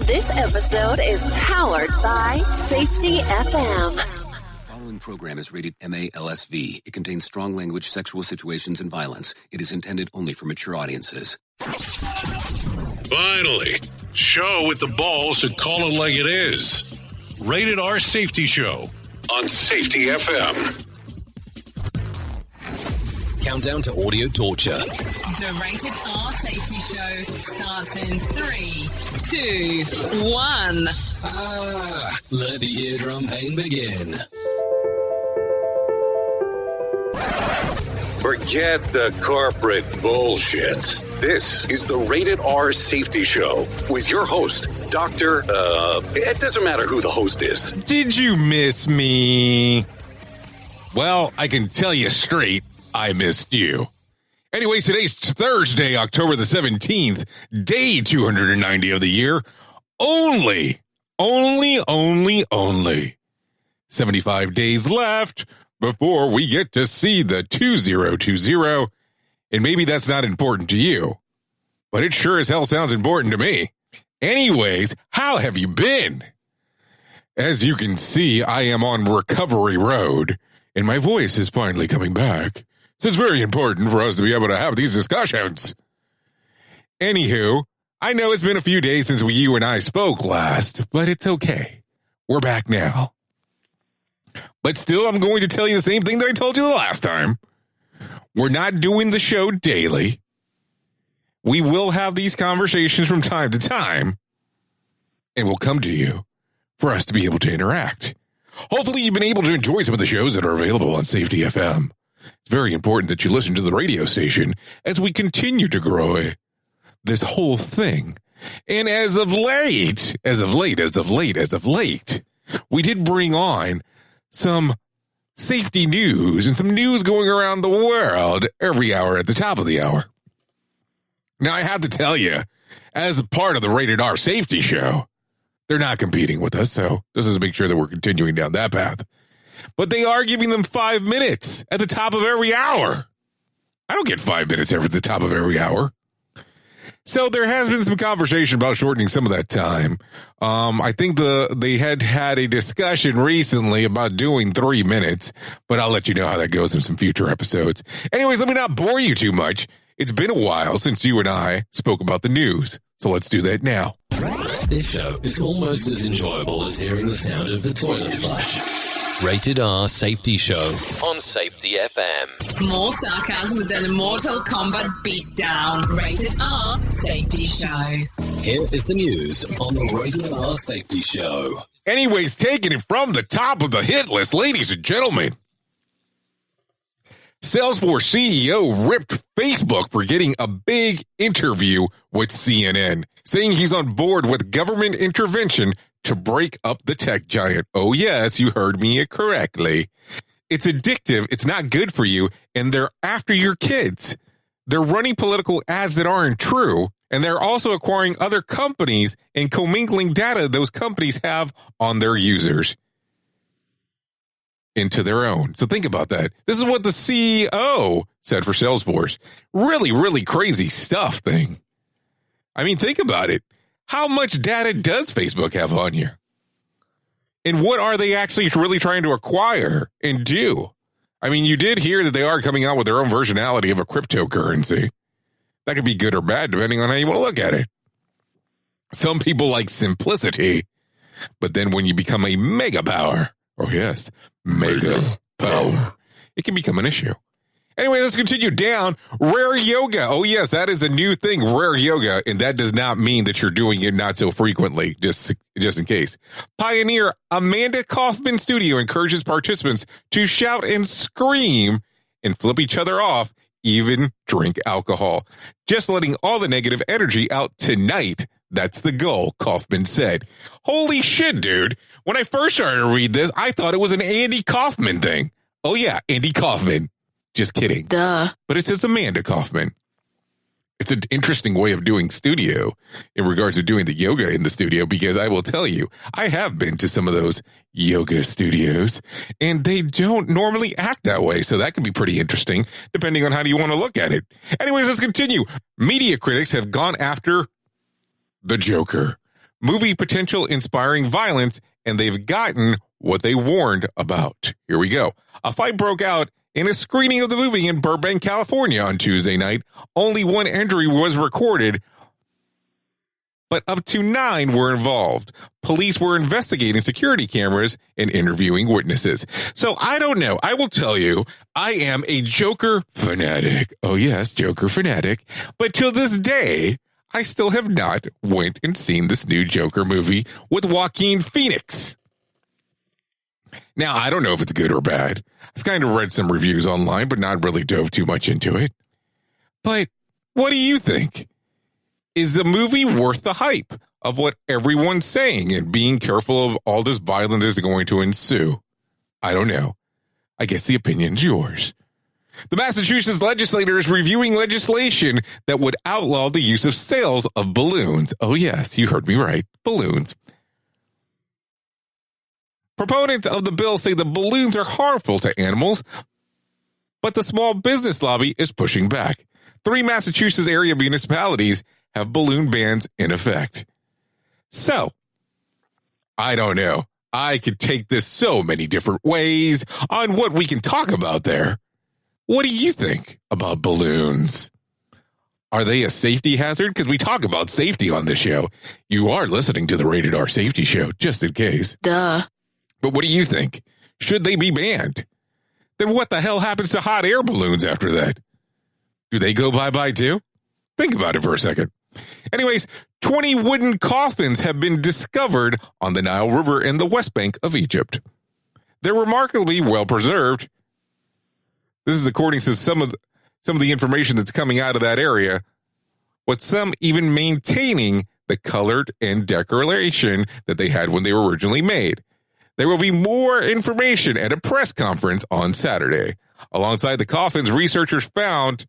This episode is powered by Safety FM. The following program is rated MALSV. It contains strong language, sexual situations, and violence. It is intended only for mature audiences. Finally, show with the balls to call it like it is. Rated R Safety Show on Safety FM. Countdown to audio torture. The Rated R Safety Show starts in 3, 2, 1. Let the eardrum pain begin. Forget the corporate bullshit. This is the Rated R Safety Show with your host, Dr. It doesn't matter who the host is. Did you miss me? Well, I can tell you straight, I missed you. Anyways, today's Thursday, October the 17th, day 290 of the year. Only 75 days left before we get to see the 2020. And maybe that's not important to you, but it sure as hell sounds important to me. Anyways, how have you been? As you can see, I am on recovery road, and my voice is finally coming back. So it's very important for us to be able to have these discussions. Anywho, I know it's been a few days since you and I spoke last, but it's okay. We're back now. But still, I'm going to tell you the same thing that I told you the last time. We're not doing the show daily. We will have these conversations from time to time, and we'll come to you for us to be able to interact. Hopefully, you've been able to enjoy some of the shows that are available on Safety FM. It's very important that you listen to the radio station as we continue to grow this whole thing. And as of late, we did bring on some safety news and some news going around the world every hour at the top of the hour. Now, I have to tell you, as a part of the Rated R Safety Show, they're not competing with us, so this is to make sure that we're continuing down that path. But they are giving them 5 minutes at the top of every hour. I don't get 5 minutes at the top of every hour. So there has been some conversation about shortening some of that time. I think they had a discussion recently about doing 3 minutes, but I'll let you know how that goes in some future episodes. Anyways, let me not bore you too much. It's been a while since you and I spoke about the news, so let's do that now. This show is almost as enjoyable as hearing the sound of the toilet flush. Rated R Safety Show on Safety FM. More sarcasm than a Mortal Kombat beatdown. Rated R Safety Show. Here is the news on the Rated R Safety Show. Anyways, taking it from the top of the hit list, ladies and gentlemen. Salesforce CEO ripped Facebook for getting a big interview with CNN, saying he's on board with government intervention to break up the tech giant. Oh, yes, you heard me correctly. It's addictive. It's not good for you. And they're after your kids. They're running political ads that aren't true. And they're also acquiring other companies and commingling data those companies have on their users into their own. So think about that. This is what the CEO said for Salesforce. Really, really crazy stuff thing. I mean, think about it. How much data does Facebook have on you? And what are they actually really trying to acquire and do? I mean, you did hear that they are coming out with their own versionality of a cryptocurrency. That could be good or bad, depending on how you want to look at it. Some people like simplicity, but then when you become a mega power, oh yes, mega power, it can become an issue. Anyway, let's continue down. Rare yoga. Oh, yes, that is a new thing, rare yoga. And that does not mean that you're doing it not so frequently, just in case. Pioneer Amanda Kaufman Studio encourages participants to shout and scream and flip each other off, even drink alcohol. Just letting all the negative energy out tonight. That's the goal, Kaufman said. Holy shit, dude. When I first started to read this, I thought it was an Andy Kaufman thing. Oh, yeah, Andy Kaufman. Just kidding. Duh. But it says Amanda Kaufman. It's an interesting way of doing studio in regards to doing the yoga in the studio, because I will tell you, I have been to some of those yoga studios and they don't normally act that way. So that can be pretty interesting depending on how you want to look at it. Anyways, let's continue. Media critics have gone after the Joker. movie potential inspiring violence, and they've gotten what they warned about. Here we go. A fight broke out in a screening of the movie in Burbank, California on Tuesday night. Only one injury was recorded, but up to 9 were involved. Police were investigating security cameras and interviewing witnesses. So I don't know. I will tell you, I am a Joker fanatic. Oh yes, Joker fanatic. But till this day, I still have not went and seen this new Joker movie with Joaquin Phoenix. Now, I don't know if it's good or bad. I've kind of read some reviews online, but not really dove too much into it. But what do you think? Is the movie worth the hype of what everyone's saying and being careful of all this violence is going to ensue? I don't know. I guess the opinion's yours. The Massachusetts legislature is reviewing legislation that would outlaw the use of sales of balloons. Oh, yes, you heard me right. Balloons. Proponents of the bill say the balloons are harmful to animals, but the small business lobby is pushing back. 3 Massachusetts area municipalities have balloon bans in effect. So, I don't know. I could take this so many different ways on what we can talk about there. What do you think about balloons? Are they a safety hazard? Because we talk about safety on this show. You are listening to the Rated R Safety Show, just in case. Duh. But what do you think? Should they be banned? Then what the hell happens to hot air balloons after that? Do they go bye-bye too? Think about it for a second. Anyways, 20 wooden coffins have been discovered on the Nile River in the West Bank of Egypt. They're remarkably well preserved. This is according to some of the information that's coming out of that area, with some even maintaining the colored and decoration that they had when they were originally made. There will be more information at a press conference on Saturday. Alongside the coffins, researchers found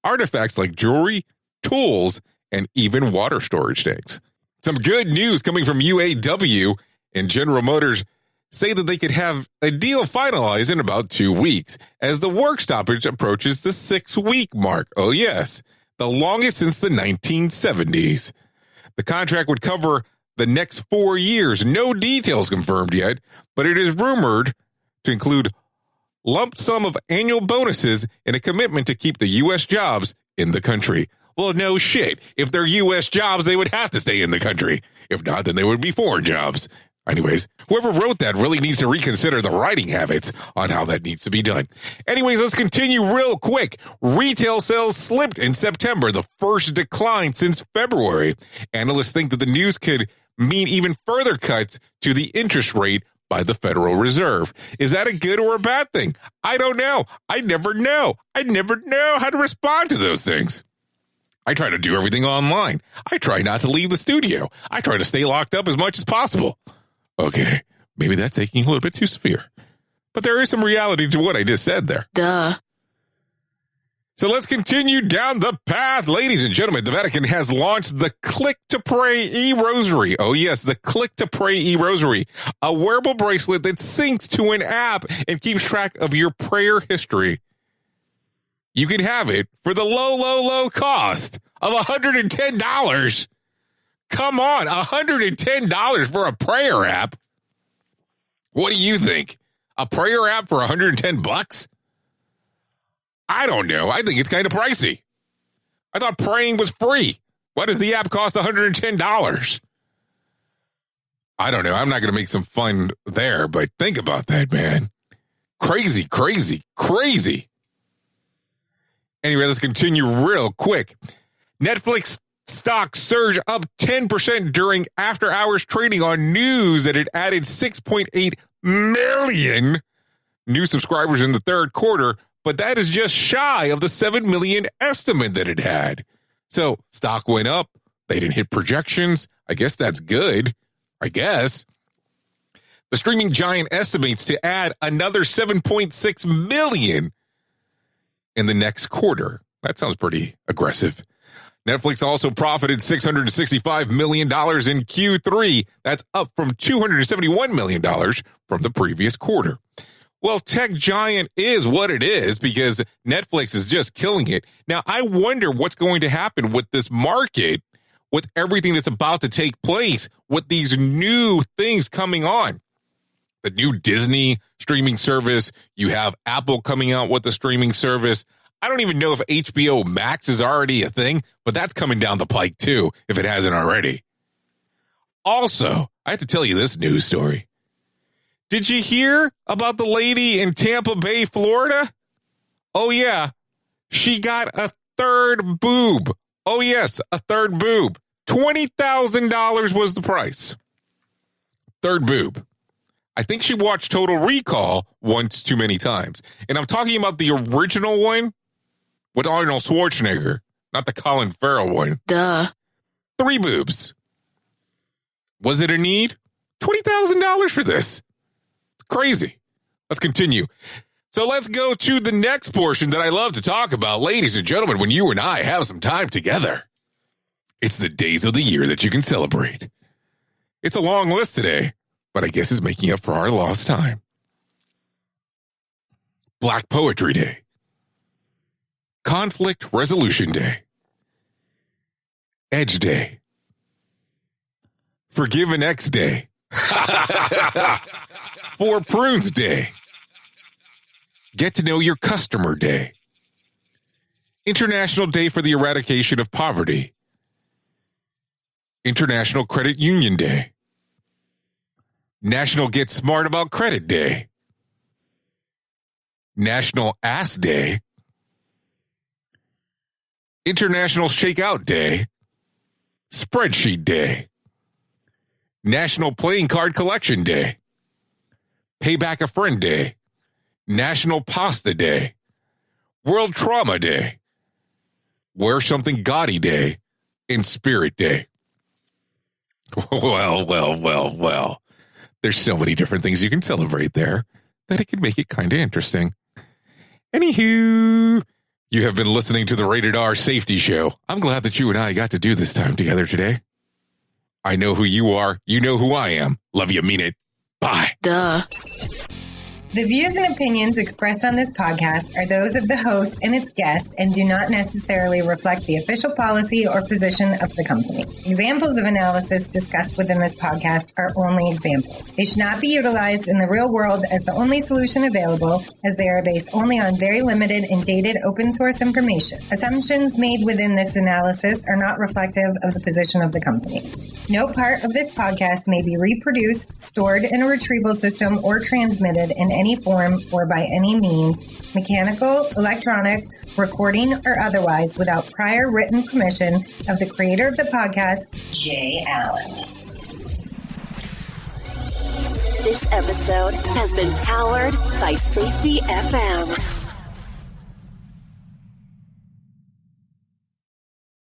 artifacts like jewelry, tools, and even water storage tanks. Some good news coming from UAW and General Motors say that they could have a deal finalized in about 2 weeks as the work stoppage approaches the 6-week mark. Oh, yes, the longest since the 1970s. The contract would cover the next 4 years. No details confirmed yet, but it is rumored to include lump sum of annual bonuses and a commitment to keep the U.S. jobs in the country. Well, no shit. If they're U.S. jobs, they would have to stay in the country. If not, then they would be foreign jobs. Anyways, whoever wrote that really needs to reconsider the writing habits on how that needs to be done. Anyways, let's continue real quick. Retail sales slipped in September, the first decline since February. Analysts think that the news could mean even further cuts to the interest rate by the Federal Reserve. Is that a good or a bad thing? I don't know. I never know. I never know how to respond to those things. I try to do everything online. I try not to leave the studio. I try to stay locked up as much as possible. Okay, maybe that's taking a little bit too severe. But there is some reality to what I just said there. Duh. So let's continue down the path. Ladies and gentlemen, the Vatican has launched the Click to Pray e-Rosary. Oh, yes, the Click to Pray e-Rosary, a wearable bracelet that syncs to an app and keeps track of your prayer history. You can have it for the low cost of $110. Come on, $110 for a prayer app. What do you think? A prayer app for $110? I don't know. I think it's kind of pricey. I thought praying was free. Why does the app cost $110? I don't know. I'm not going to make some fun there, but think about that, man. Crazy, crazy, crazy. Anyway, let's continue real quick. Netflix stock surged up 10% during after-hours trading on news that it added 6.8 million new subscribers in the third quarter, but that is just shy of the 7 million estimate that it had. So stock went up. They didn't hit projections. I guess that's good. I guess. The streaming giant estimates to add another 7.6 million in the next quarter. That sounds pretty aggressive. Netflix also profited $665 million in Q3. That's up from $271 million from the previous quarter. Well, tech giant is what it is because Netflix is just killing it. Now, I wonder what's going to happen with this market with everything that's about to take place with these new things coming on. The new Disney streaming service. You have Apple coming out with a streaming service. I don't even know if HBO Max is already a thing, but that's coming down the pike too, if it hasn't already. Also, I have to tell you this news story. Did you hear about the lady in Tampa Bay, Florida? Oh, yeah. She got a third boob. Oh, yes, a third boob. $20,000 was the price. Third boob. I think she watched Total Recall once too many times. And I'm talking about the original one with Arnold Schwarzenegger, not the Colin Farrell one. Duh. 3 boobs. Was it a need? $20,000 for this. It's crazy. Let's continue. So let's go to the next portion that I love to talk about. Ladies and gentlemen, when you and I have some time together, it's the days of the year that you can celebrate. It's a long list today, but I guess it's making up for our lost time. Black Poetry Day. Conflict Resolution Day. Edge Day. Forgive an Ex Day. Four Prunes Day. Get to know your customer day. International Day for the Eradication of Poverty. International Credit Union Day. National Get Smart About Credit Day. National Ass Day. International Shakeout Day. Spreadsheet Day. National Playing Card Collection Day. Pay Back a Friend Day. National Pasta Day. World Trauma Day. Wear Something Gaudy Day. And Spirit Day. Well. There's so many different things you can celebrate there that it can make it kind of interesting. Anywho, you have been listening to the Rated R Safety Show. I'm glad that you and I got to do this time together today. I know who you are. You know who I am. Love you, mean it. Bye. Duh. The views and opinions expressed on this podcast are those of the host and its guest and do not necessarily reflect the official policy or position of the company. Examples of analysis discussed within this podcast are only examples. They should not be utilized in the real world as the only solution available, as they are based only on very limited and dated open source information. Assumptions made within this analysis are not reflective of the position of the company. No part of this podcast may be reproduced, stored in a retrieval system, or transmitted in any form or by any means, mechanical, electronic, recording, or otherwise, without prior written permission of the creator of the podcast, Jay Allen. This episode has been powered by Safety FM.